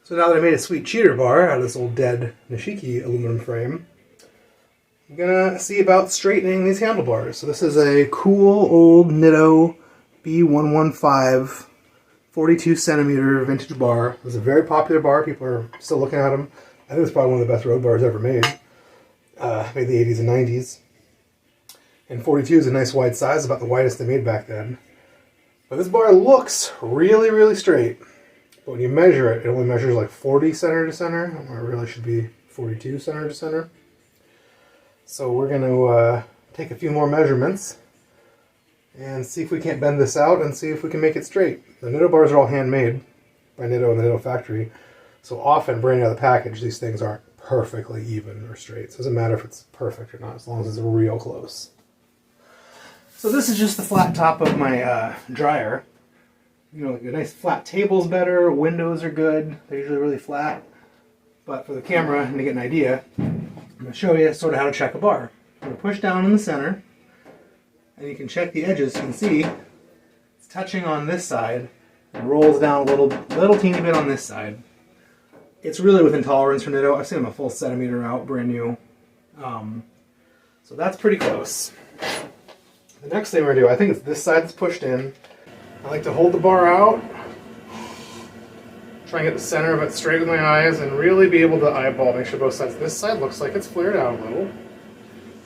So now that I made a sweet cheater bar out of this old dead Nishiki aluminum frame, I'm gonna see about straightening these handlebars. So this is a cool old Nitto B115 42 centimeter vintage bar. It's a very popular bar. People are still looking at them. I think it's probably one of the best road bars ever made. Made in the 80s and 90s. And 42 is a nice wide size, about the widest they made back then. But this bar looks really, really straight. But when you measure it, it only measures like 40 center to center, where it really should be 42 center to center. So we're going to take a few more measurements and see if we can't bend this out and see if we can make it straight. The Nitto bars are all handmade by Nitto in the Nitto factory. So often, brand out of the package, these things aren't perfectly even or straight. So it doesn't matter if it's perfect or not, as long as it's real close. So this is just the flat top of my dryer. You know, like a nice flat table's better, windows are good, they're usually really flat. But for the camera, and to get an idea, I'm going to show you sort of how to check a bar. I'm going to push down in the center, and you can check the edges. You can see it's touching on this side, and rolls down a little teeny bit on this side. It's really within tolerance for Nitto. I've seen them a full centimeter out, brand new. So that's pretty close. The next thing we're going to do, I think it's this side that's pushed in. I like to hold the bar out, try and get the center of it straight with my eyes, and really be able to eyeball, make sure both sides. This side looks like it's flared out a little.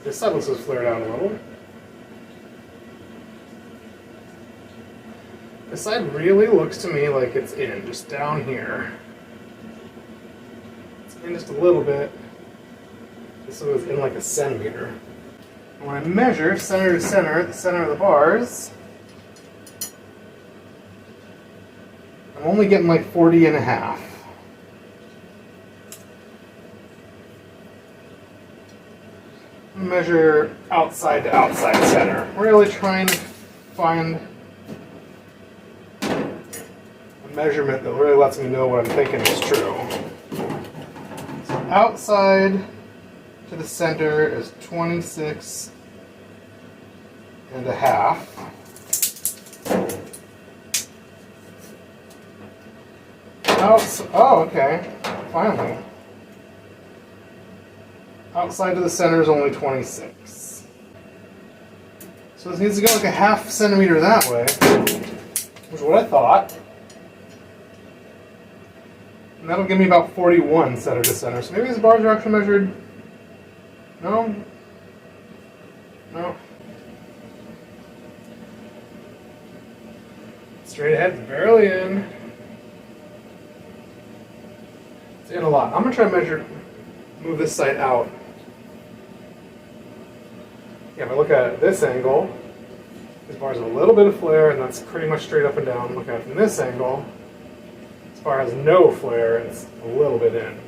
This side looks like it's flared out a little. This side really looks to me like it's in, just down here. It's in just a little bit. This one is in like a centimeter. When I measure center to center, the center of the bars, I'm only getting like 40 and a half. Measure outside to outside center. Really trying to find a measurement that really lets me know what I'm thinking is true. So outside to the center is 26 and a half. Oh, okay. Finally. Outside to the center is only 26. So this needs to go like a half centimeter that way, which is what I thought. And that'll give me about 41 center to center. So maybe these bars are actually measured. No? No. Straight ahead, barely in. It's in a lot. I'm going to try to move this side out. Yeah, if I look at it at this angle, this bar has a little bit of flare, and that's pretty much straight up and down. Looking at it from this angle, this bar has no flare, and it's a little bit in.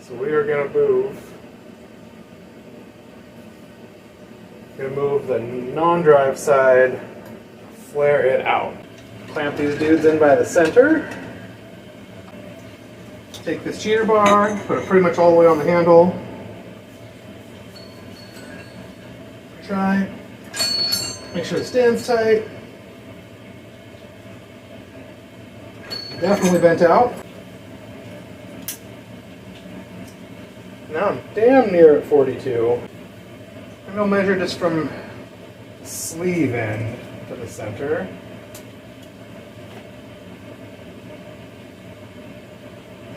So we are going to move the non-drive side, flare it out. Clamp these dudes in by the center. Take this cheater bar, put it pretty much all the way on the handle. Try. Make sure it stands tight. Definitely bent out. Now I'm damn near at 42. And I'll measure just from the sleeve end to the center.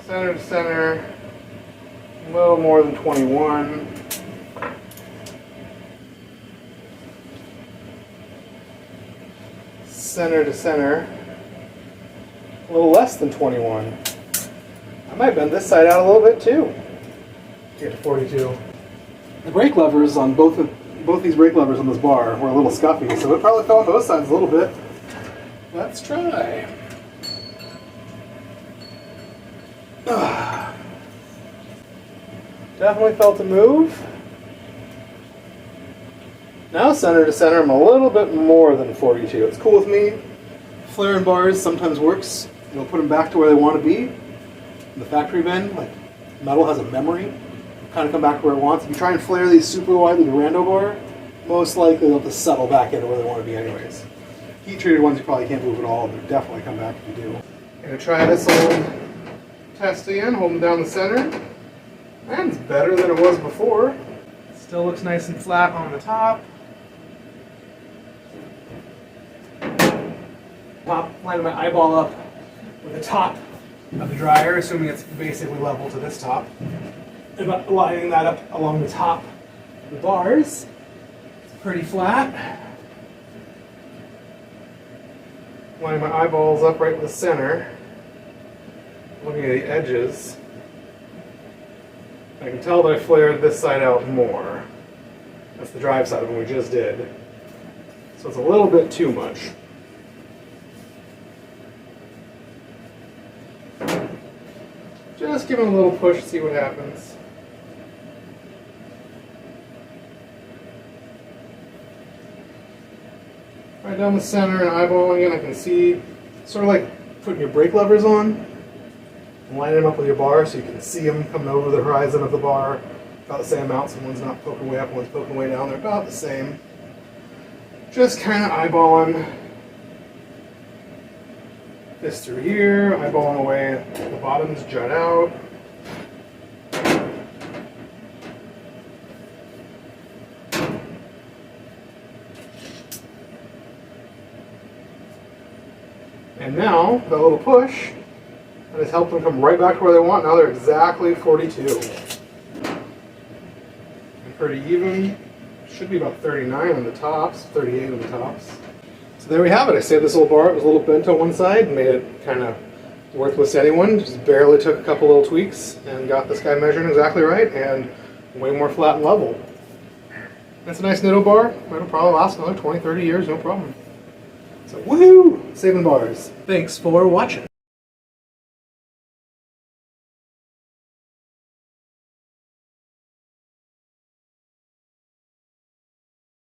Center to center, a little more than 21. Center to center, a little less than 21. I might bend this side out a little bit too to get to 42. The brake levers on both these brake levers on this bar were a little scuffy, so it probably fell on both sides a little bit. Let's try. Definitely felt a move. Now center to center, I'm a little bit more than 42. It's cool with me. Flaring bars sometimes works. You'll put them back to where they want to be. In the factory bend, like metal has a memory. Kind of come back to where it wants. If you try and flare these super wide with a rando bar, most likely they'll just settle back into where they want to be anyways. Heat treated ones you probably can't move at all. They'll definitely come back if you do. Gonna try this old test again, holding down the center. And it's better than it was before. Still looks nice and flat on the top. Lining my eyeball up with the top of the dryer, assuming it's basically level to this top. And lining that up along the top of the bars. It's pretty flat. Lining my eyeballs up right in the center. Looking at the edges. I can tell that I flared this side out more. That's the drive side of what we just did. So it's a little bit too much. Just give it a little push, see what happens. Right down the center and eyeballing it, I can see, sort of like putting your brake levers on and lining them up with your bar so you can see them coming over the horizon of the bar. About the same amount, so one's not poking way up, one's poking way down, they're about the same. Just kind of eyeballing this through here, eyeballing away the bottoms jut out. And now, that little push, that has helped them come right back to where they want. Now they're exactly 42. And pretty even. Should be about 39 on the tops, 38 on the tops. So there we have it. I saved this little bar. It was a little bent on one side and made it kind of worthless to anyone. Just barely took a couple little tweaks and got this guy measuring exactly right and way more flat and level. That's a nice Nitto bar. It'll probably last another 20, 30 years, no problem. So woohoo! Saving bars. Thanks for watching.